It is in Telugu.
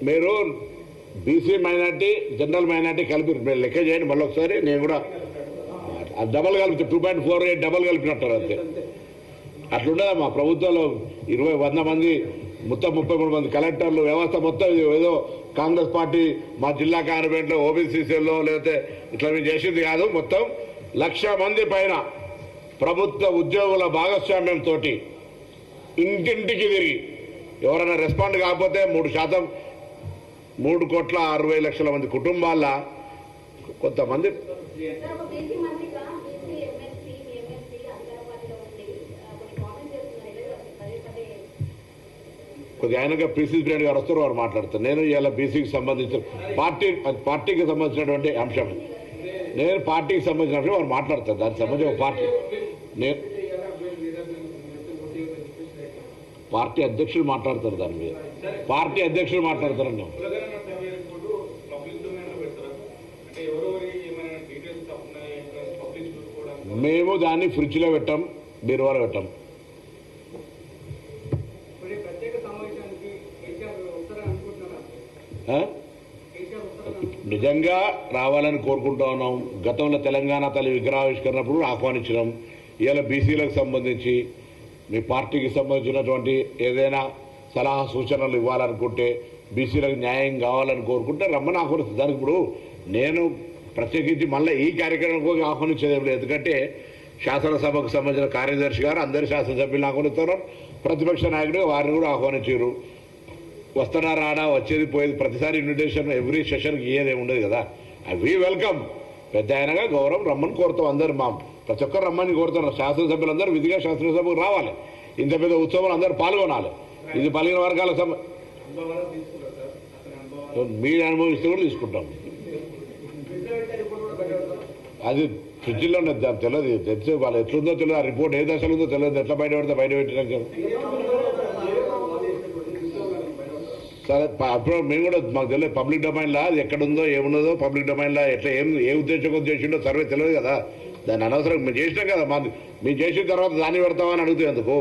మీరు బీసీ మైనార్టీ జనరల్ మైనార్టీ కలిపి లెక్క చేయండి మళ్ళీ ఒకసారి. నేను కూడా డబల్ కలిపి 2.48 డబల్ కలిపినట్టారు అంతే. అట్లుండదా మా ప్రభుత్వంలో 100 మంది మొత్తం 33 మంది కలెక్టర్లు వ్యవస్థ మొత్తం ఏదో కాంగ్రెస్ పార్టీ మా జిల్లా కార్పొరేట్లో ఓబీసీసీలో లేకపోతే ఇట్లా మీరు చేసింది కాదు. మొత్తం 1,00,000 మంది పైన ప్రభుత్వ ఉద్యోగుల భాగస్వామ్యంతో ఇంటింటికి తిరిగి ఎవరైనా రెస్పాండ్ కాకపోతే 3% 3,60,00,000 మంది కుటుంబాల కొంతమంది కొద్దిగా ఆయనగా పీసీసీ ప్రెసిడెంట్ గారు వస్తారు, వారు మాట్లాడతారు. నేను ఇలా బీసీకి సంబంధించిన పార్టీకి సంబంధించినటువంటి అంశం, నేను పార్టీకి సంబంధించిన అంశం వారు మాట్లాడతారు. దానికి సంబంధించిన పార్టీ నేను పార్టీ అధ్యక్షులు మాట్లాడతారు. దాని మీద పార్టీ అధ్యక్షులు మాట్లాడతారండి. మేము దాన్ని ఫ్రిడ్జ్లో పెట్టాం, బీరువాలో పెట్టాం. నిజంగా రావాలని కోరుకుంటా ఉన్నాం. గతంలో తెలంగాణ తల్లి విగ్రహావిష్కరణప్పుడు ఆహ్వానించినాం. ఇవాళ బీసీలకు సంబంధించి మీ పార్టీకి సంబంధించినటువంటి ఏదైనా సలహా సూచనలు ఇవ్వాలనుకుంటే, బీసీలకు న్యాయం కావాలని కోరుకుంటే రమ్మని ఆహ్వానిస్తుంది. దానికి ఇప్పుడు నేను ప్రత్యేకించి మళ్ళీ ఈ కార్యక్రమం ఆహ్వానించేది లేదు. ఎందుకంటే శాసనసభకు సంబంధించిన కార్యదర్శి గారు అందరు శాసనసభ్యులను ఆహ్వానిస్తున్నారు. ప్రతిపక్ష నాయకుడు వారిని కూడా ఆహ్వానించారు. వస్తున్నారా ఆడా వచ్చేది పోయేది ప్రతిసారి ఇన్విటేషన్ ఎవ్రీ సెషన్కి ఇయ్యేది ఉండదు కదా. We welcome. పెద్ద ఆయనగా గౌరవం రమ్మని కోరుతాం. అందరు మా ప్రతి ఒక్కరు రమ్మని కోరుతున్నారు. శాసనసభ్యులందరూ విధిగా శాసనసభకు రావాలి. ఇంత పెద్ద ఉత్సవాలు అందరూ పాల్గొనాలి. ఇది పలిగిన వర్గాల మీరు అనుభవిస్తే కూడా తీసుకుంటాం. అది ఫ్రిడ్జ్లో తెలియదు, తెలిసి వాళ్ళు ఎట్లుందో తెలియదు. ఆ రిపోర్ట్ ఏ దశలో ఉందో తెలియదు. ఎట్లా బయట పెడితే బయట పెట్టినాక సరే. అప్పుడు మేము కూడా మాకు తెలియదు పబ్లిక్ డొమైన్లో అది ఎక్కడుందో ఏమున్నదో, పబ్లిక్ డొమైన్లో ఎట్లా ఏ ఉద్దేశంతో చేసిండో సర్వే తెలియదు కదా. దాన్ని అనవసరం మేము చేసినాం కదా. మేము చేసిన తర్వాత దాన్ని పెడతామని అడుగుతాం ఎందుకు.